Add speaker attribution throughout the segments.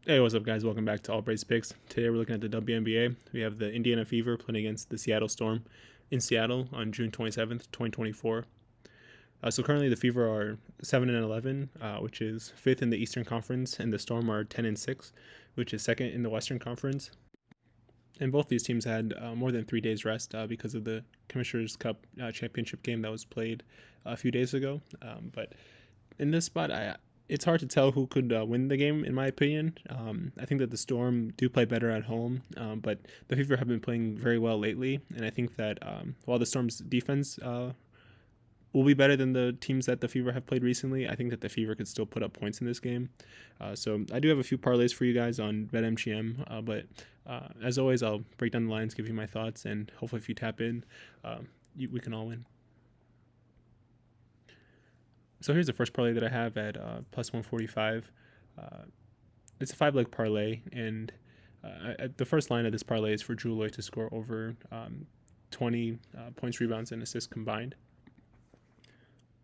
Speaker 1: Hey, what's up, guys? Welcome back to All Brace Picks. Today we're looking at the WNBA. We have the Indiana Fever playing against the Seattle Storm in Seattle on June 27th, 2024. So currently the Fever are 7-11, which is fifth in the Eastern Conference, and the Storm are 10-6, which is second in the Western Conference. And both these teams had more than 3 days rest because of the Commissioner's Cup championship game that was played a few days ago. But in this spot, it's hard to tell who could win the game, in my opinion. I think that the Storm do play better at home, but the Fever have been playing very well lately, and I think that while the Storm's defense will be better than the teams that the Fever have played recently, I think that the Fever could still put up points in this game. So I do have a few parlays for you guys on BetMGM, but as always, I'll break down the lines, give you my thoughts, and hopefully if you tap in, we can all win. So here's the first parlay that I have at plus 145. It's a 5-leg parlay, and the first line of this parlay is for Jewel Lloyd to score over 20 points, rebounds, and assists combined.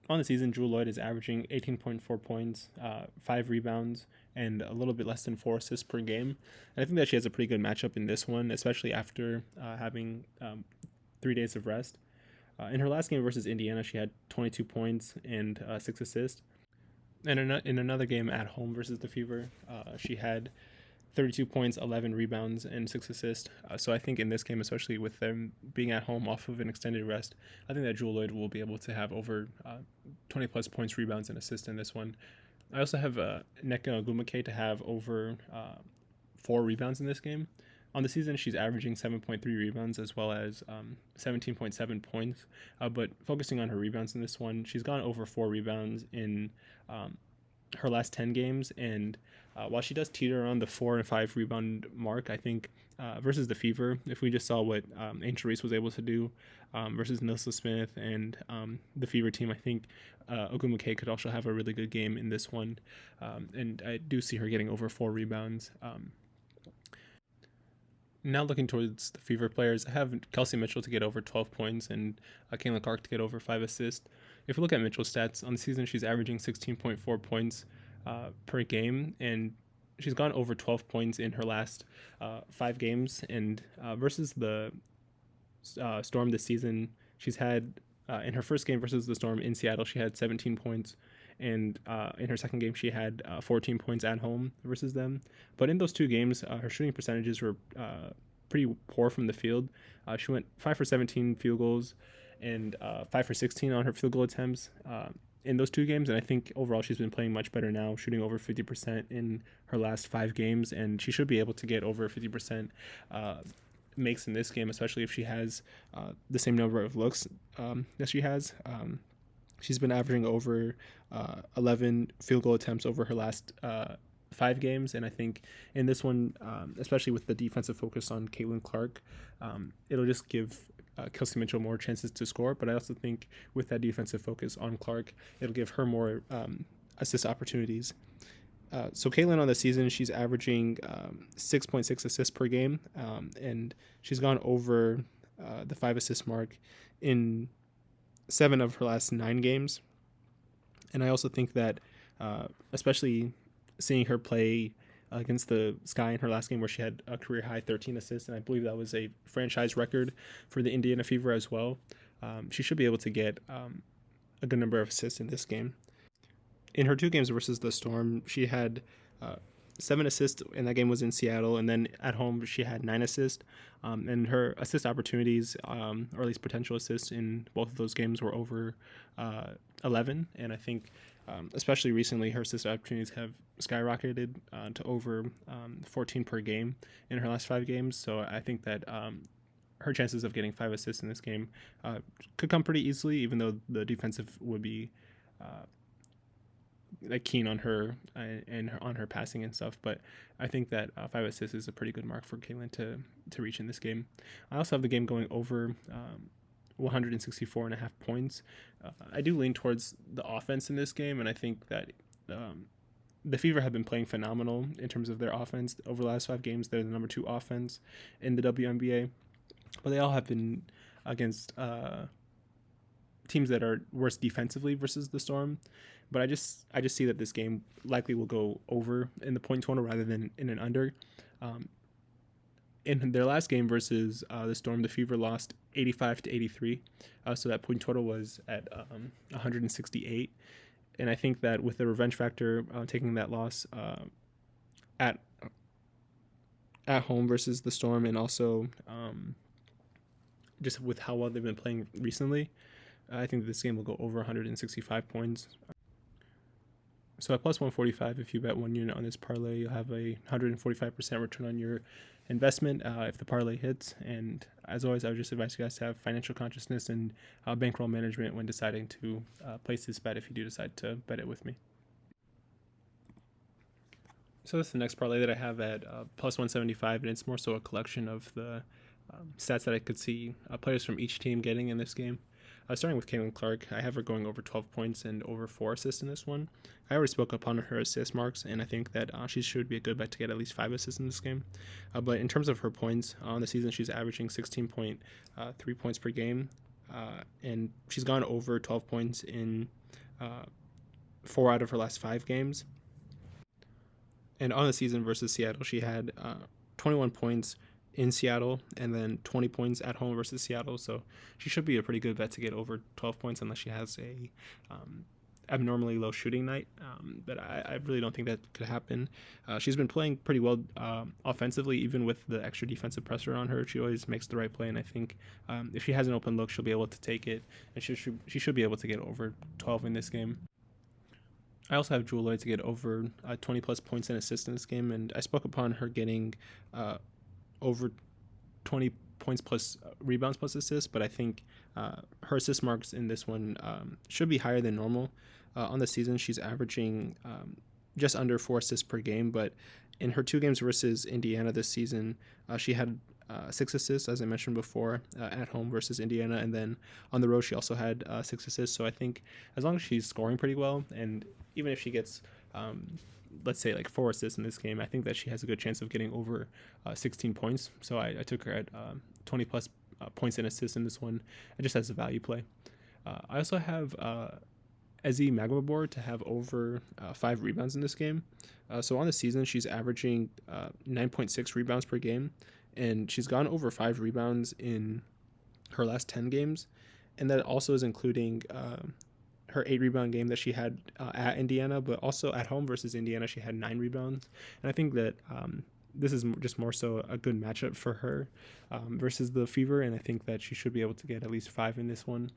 Speaker 1: On the season, Jewel Lloyd is averaging 18.4 points, 5 rebounds, and a little bit less than 4 assists per game. And I think that she has a pretty good matchup in this one, especially after having 3 days of rest. In her last game versus Indiana, she had 22 points and 6 assists. And in another game at home versus the Fever, she had 32 points, 11 rebounds, and 6 assists. So I think in this game, especially with them being at home off of an extended rest, I think that Jewel Lloyd will be able to have over 20 plus points, rebounds, and assists in this one. I also have Nneka Ogwumike to have over 4 rebounds in this game. On the season, she's averaging 7.3 rebounds as well as 17.7 points. But focusing on her rebounds in this one, she's gone over 4 rebounds in her last 10 games. And while she does teeter around the 4 and 5 rebound mark, I think versus the Fever, if we just saw what Angel Reese was able to do versus Nilsa Smith and the Fever team, I think Ogwumike could also have a really good game in this one. And I do see her getting over 4 rebounds. Now looking towards the Fever players, I have Kelsey Mitchell to get over 12 points and Caitlin Clark to get over 5 assists. If you look at Mitchell's stats, on the season she's averaging 16.4 points per game, and she's gone over 12 points in her last 5 games. And versus the Storm this season, she's had, in her first game versus the Storm in Seattle, she had 17 points. And in her second game, she had 14 points at home versus them. But in those 2 games, her shooting percentages were pretty poor from the field. She went 5 for 17 field goals and 5 for 16 on her field goal attempts in those 2 games. And I think overall she's been playing much better now, shooting over 50% in her last 5 games. And she should be able to get over 50% makes in this game, especially if she has the same number of looks that she has. She's been averaging over 11 field goal attempts over her last 5 games. And I think in this one, especially with the defensive focus on Caitlin Clark, it'll just give Kelsey Mitchell more chances to score. But I also think with that defensive focus on Clark, it'll give her more assist opportunities. So Caitlin on the season, she's averaging 6.6 assists per game, and she's gone over the 5 assist mark in 7 of her last 9 games. And I also think that especially seeing her play against the Sky in her last game where she had a career high 13 assists, and I believe that was a franchise record for the Indiana Fever as well, she should be able to get a good number of assists in this game. In her 2 games versus the Storm, she had 7 assists, and that game was in Seattle. And then at home, she had 9 assists. And her assist opportunities, or at least potential assists in both of those games, were over 11. And I think, especially recently, her assist opportunities have skyrocketed to over 14 per game in her last 5 games. So I think that her chances of getting 5 assists in this game could come pretty easily, even though the defensive would be keen on her and on her passing and stuff. But I think that 5 assists is a pretty good mark for Caitlin to reach in this game. I also have the game going over 164.5 points. I do lean towards the offense in this game, and I think that the Fever have been playing phenomenal in terms of their offense. Over the last 5 games, they're the number 2 offense in the WNBA, but they all have been against teams that are worse defensively versus the Storm. But I just see that this game likely will go over in the point total rather than in an under. Um, in their last game versus the Storm, the Fever lost 85-83, so that point total was at 168. And I think that with the revenge factor, taking that loss at at home versus the Storm, and also just with how well they've been playing recently, I think this game will go over 165 points. So at plus 145, if you bet 1 unit on this parlay, you'll have a 145% return on your investment if the parlay hits. And as always, I would just advise you guys to have financial consciousness and bankroll management when deciding to place this bet if you do decide to bet it with me. So that's the next parlay that I have at plus 175, and it's more so a collection of the stats that I could see players from each team getting in this game. Starting with Caitlin Clark, I have her going over 12 points and over 4 assists in this one. I already spoke upon her assist marks, and I think that she should be a good bet to get at least 5 assists in this game. But in terms of her points, on the season she's averaging 16.3 points per game, and she's gone over 12 points in 4 out of her last 5 games. And on the season versus Seattle, she had 21 points in Seattle and then 20 points at home versus Seattle. So she should be a pretty good bet to get over 12 points unless she has a abnormally low shooting night. But I really don't think that could happen. She's been playing pretty well offensively, even with the extra defensive pressure on her. She always makes the right play, and I think if she has an open look, she'll be able to take it, and she should be able to get over 12 in this game. I also have Jewel Lloyd to get over 20 plus points and assists in this game, and I spoke upon her getting over 20 points plus rebounds plus assists, but I think her assist marks in this one should be higher than normal. On the season, she's averaging just under 4 assists per game, but in her 2 games versus Indiana this season, she had 6 assists, as I mentioned before, at home versus Indiana, and then on the road she also had 6 assists. So I think as long as she's scoring pretty well, and even if she gets let's say like 4 assists in this game, I think that she has a good chance of getting over 16 points. So I took her at 20 plus points and assists in this one, just as a value play. I also have Ezi Magbabor to have over 5 rebounds in this game. So on the season, she's averaging 9.6 rebounds per game, and she's gone over 5 rebounds in her last 10 games. And that also is including her 8 rebound game that she had at Indiana, but also at home versus Indiana, she had 9 rebounds. And I think that this is just more so a good matchup for her versus the Fever, and I think that she should be able to get at least 5 in this one.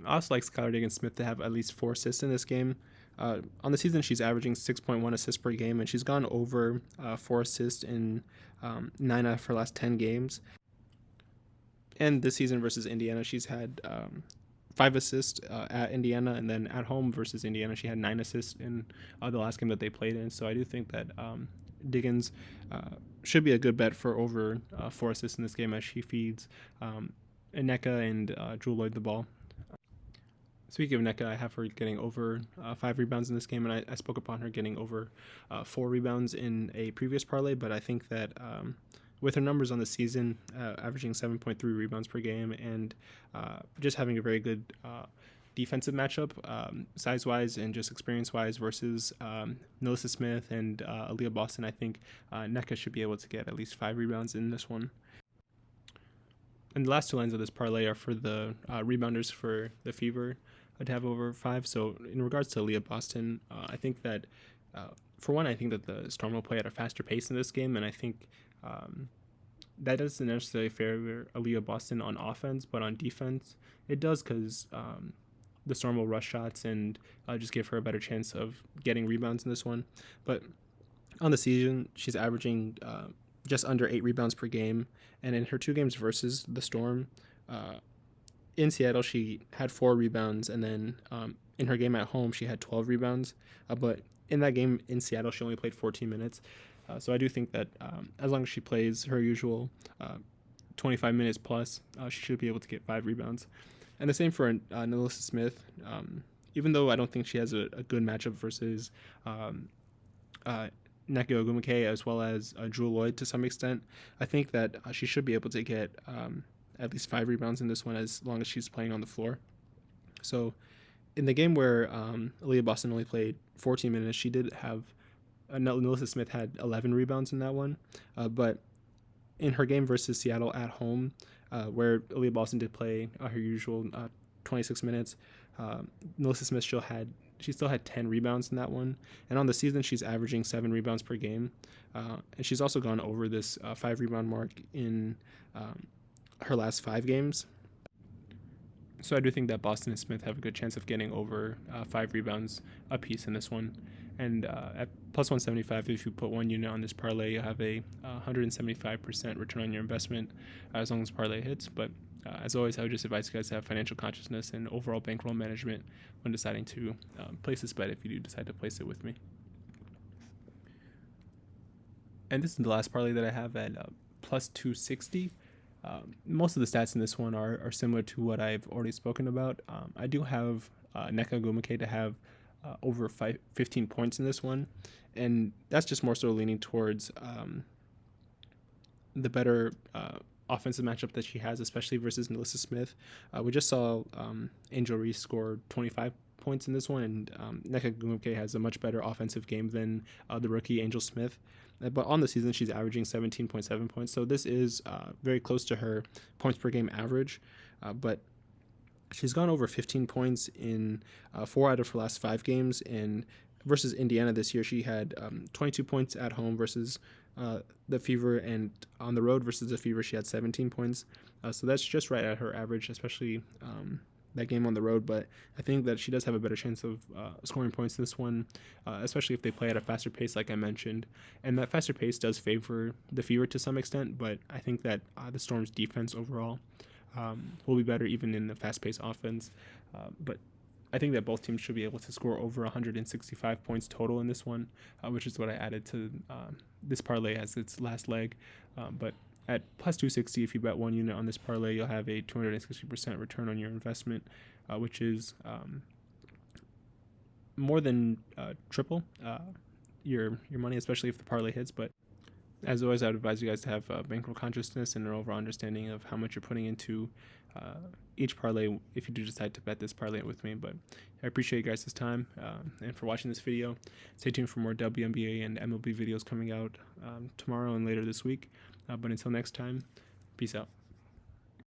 Speaker 1: I also like Skylar Diggins-Smith to have at least 4 assists in this game. On the season, she's averaging 6.1 assists per game, and she's gone over 4 assists in 9 out of her last 10 games. And this season versus Indiana, she's had 5 assists at Indiana, and then at home versus Indiana, she had 9 assists in the last game that they played in. So I do think that Diggins should be a good bet for over 4 assists in this game as she feeds Nneka and Jewel Lloyd the ball. Speaking of Nneka, I have her getting over 5 rebounds in this game, and I spoke upon her getting over 4 rebounds in a previous parlay, but I think that with her numbers on the season, averaging 7.3 rebounds per game, and just having a very good defensive matchup, size-wise and just experience-wise versus Melissa Smith and Aaliyah Boston, I think Nneka should be able to get at least 5 rebounds in this one. And the last 2 lines of this parlay are for the rebounders for the Fever to have over 5. So in regards to Aaliyah Boston, I think that, for one, I think that the Storm will play at a faster pace in this game, and I think that doesn't necessarily favor Aaliyah Boston on offense, but on defense, it does, because the Storm will rush shots and just give her a better chance of getting rebounds in this one. But on the season, she's averaging just under 8 rebounds per game, and in her 2 games versus the Storm, in Seattle she had 4 rebounds, and then in her game at home she had 12 rebounds, but in that game in Seattle she only played 14 minutes. So I do think that as long as she plays her usual 25 minutes plus, she should be able to get 5 rebounds. And the same for Melissa Smith. Even though I don't think she has a good matchup versus Nneka Ogwumike as well as Jewel Lloyd to some extent, I think that she should be able to get at least 5 rebounds in this one as long as she's playing on the floor. So in the game where Aaliyah Boston only played 14 minutes, she did have Melissa Smith had 11 rebounds in that one, but in her game versus Seattle at home, where Aaliyah Boston did play her usual 26 minutes, Melissa Smith still had 10 rebounds in that one, and on the season she's averaging 7 rebounds per game, and she's also gone over this 5 rebound mark in her last 5 games. So I do think that Boston and Smith have a good chance of getting over 5 rebounds apiece in this one. And at plus 175, if you put 1 unit on this parlay, you have a 175% return on your investment as long as parlay hits. But as always, I would just advise you guys to have financial consciousness and overall bankroll management when deciding to place this bet if you do decide to place it with me. And this is the last parlay that I have at plus 260. Most of the stats in this one are similar to what I've already spoken about. I do have Nneka Ogwumike to have over 15 points in this one, and that's just more so leaning towards the better offensive matchup that she has, especially versus Melissa Smith. We just saw Angel Reese score 25 points in this one, and Nneka Ogwumike has a much better offensive game than the rookie Angel Smith. But on the season, she's averaging 17.7 points. So this is very close to her points per game average. But she's gone over 15 points in 4 out of her last 5 games. And versus Indiana this year, she had 22 points at home versus the Fever, and on the road versus the Fever, she had 17 points. So that's just right at her average, especially that game on the road. But I think that she does have a better chance of scoring points in this one, especially if they play at a faster pace like I mentioned. And that faster pace does favor the Fever to some extent, but I think that the Storm's defense overall will be better even in the fast-paced offense. But I think that both teams should be able to score over 165 points total in this one, which is what I added to this parlay as its last leg. But at plus 260, if you bet 1 unit on this parlay, you'll have a 260% return on your investment, which is more than triple your money, especially if the parlay hits. But as always, I would advise you guys to have bankroll consciousness and an overall understanding of how much you're putting into each parlay if you do decide to bet this parlay with me. But I appreciate you guys' time and for watching this video. Stay tuned for more WNBA and MLB videos coming out tomorrow and later this week. But until next time, peace out.